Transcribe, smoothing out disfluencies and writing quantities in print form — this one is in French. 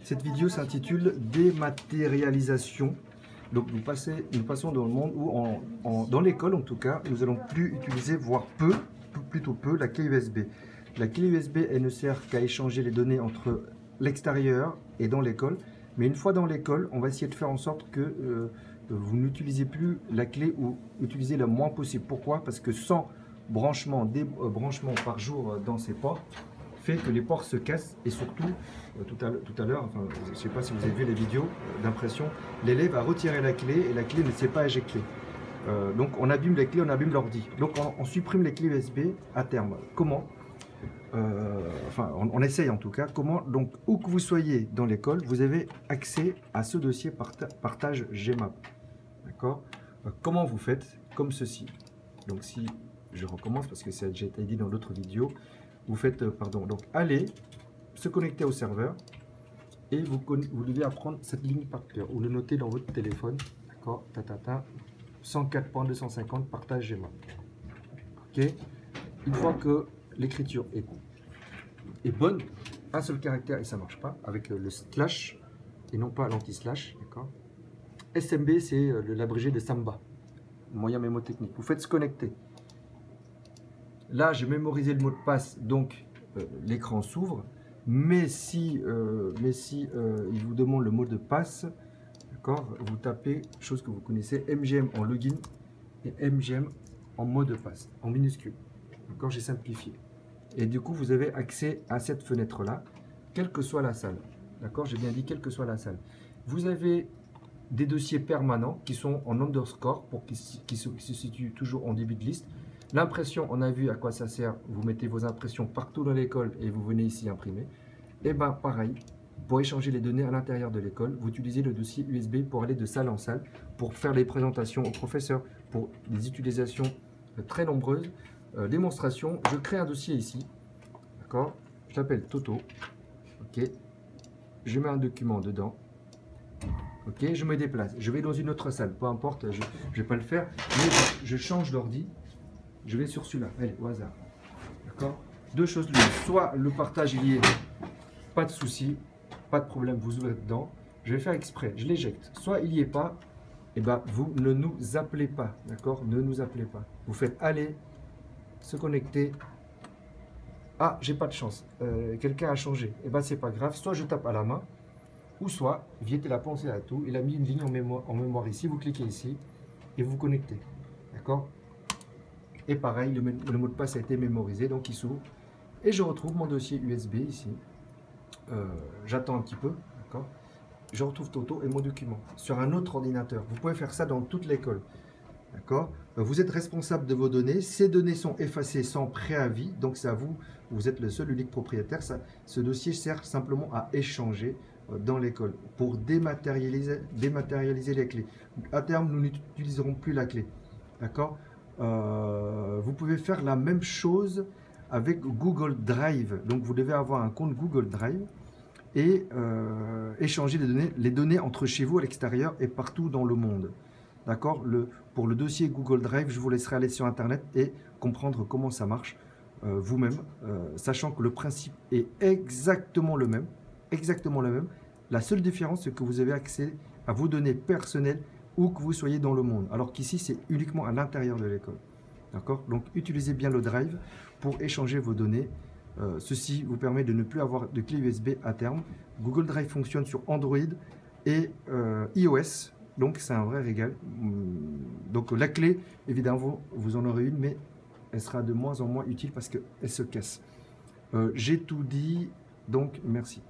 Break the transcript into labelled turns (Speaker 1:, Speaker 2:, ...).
Speaker 1: Cette vidéo s'intitule Dématérialisation. Donc nous passons dans le monde où, dans l'école en tout cas, nous allons plus utiliser, voire plutôt peu, la clé USB. La clé USB, elle ne sert qu'à échanger les données entre l'extérieur et dans l'école. Mais une fois dans l'école, on va essayer de faire en sorte que vous n'utilisez plus la clé ou utilisez le moins possible. Pourquoi? Parce que 100 branchements, branchements par jour dans ces ports fait que les ports se cassent et surtout, tout à l'heure, enfin, je ne sais pas si vous avez vu les vidéos d'impression, l'élève a retiré la clé et la clé ne s'est pas éjectée. Donc on abîme les clés, on abîme l'ordi. Donc on supprime les clés USB à terme. Comment? Enfin, on essaye en tout cas. Comment? Donc, où que vous soyez dans l'école, vous avez accès à ce dossier partage Gmap. D'accord? Comment vous faites? Comme ceci. Donc, si je recommence parce que ça a déjà été dit dans l'autre vidéo, vous faites, donc allez se connecter au serveur et vous devez apprendre cette ligne par cœur ou le noter dans votre téléphone. D'accord? 104.250 partage Gmap. Ok? Une fois que l'écriture est bonne, un seul caractère et ça marche pas, avec le slash et non pas l'anti-slash, d'accord. SMB, c'est l'abrégé de Samba, moyen mémotechnique. Vous faites se connecter. Là, j'ai mémorisé le mot de passe, donc l'écran s'ouvre. Mais si il vous demande le mot de passe, d'accord, vous tapez, chose que vous connaissez, MGM en login et MGM en mot de passe, en minuscule. D'accord, j'ai simplifié. Et du coup, vous avez accès à cette fenêtre-là, quelle que soit la salle. D'accord, j'ai bien dit quelle que soit la salle. Vous avez des dossiers permanents qui sont en underscore pour qui se situent toujours en début de liste. L'impression, on a vu à quoi ça sert. Vous mettez vos impressions partout dans l'école et vous venez ici imprimer. Et bien, pareil, pour échanger les données à l'intérieur de l'école, vous utilisez le dossier USB pour aller de salle en salle, pour faire les présentations aux professeurs, pour des utilisations très nombreuses. Démonstration, je crée un dossier ici, d'accord, je l'appelle Toto, ok, je mets un document dedans, ok, je me déplace, je vais dans une autre salle, peu importe, je ne vais pas le faire, mais je change d'ordi, je vais sur celui-là, allez, au hasard, d'accord, deux choses l'une, soit le partage il y est, pas de souci, pas de problème, vous ouvrez dedans, je vais faire exprès, je l'éjecte, soit il n'y est pas, et ben vous ne nous appelez pas, d'accord, ne nous appelez pas, vous faites aller, se connecter. Ah, j'ai pas de chance. Quelqu'un a changé. Et ben c'est pas grave. Soit je tape à la main, ou soit Viette a pensé à tout. Il a mis une ligne en mémoire ici. Vous cliquez ici et vous vous connectez. D'accord? Et pareil, le mot de passe a été mémorisé, donc il s'ouvre. Et je retrouve mon dossier USB ici. J'attends un petit peu. D'accord? Je retrouve Toto et mon document sur un autre ordinateur. Vous pouvez faire ça dans toute l'école. D'accord? Vous êtes responsable de vos données. Ces données sont effacées sans préavis. Donc, c'est à vous. Vous êtes le seul unique propriétaire. Ce dossier sert simplement à échanger dans l'école pour dématérialiser les clés. À terme, nous n'utiliserons plus la clé. D'accord? Vous pouvez faire la même chose avec Google Drive. Donc, vous devez avoir un compte Google Drive et échanger les données entre chez vous à l'extérieur et partout dans le monde. D'accord? Pour le dossier Google Drive, je vous laisserai aller sur Internet et comprendre comment ça marche vous-même, sachant que le principe est exactement le même. Exactement le même. La seule différence, c'est que vous avez accès à vos données personnelles où que vous soyez dans le monde. Alors qu'ici, c'est uniquement à l'intérieur de l'école. D'accord? Donc, utilisez bien le Drive pour échanger vos données. Ceci vous permet de ne plus avoir de clé USB à terme. Google Drive fonctionne sur Android et iOS. Donc, c'est un vrai régal. Donc, la clé, évidemment, vous en aurez une, mais elle sera de moins en moins utile parce qu'elle se casse. J'ai tout dit, donc merci.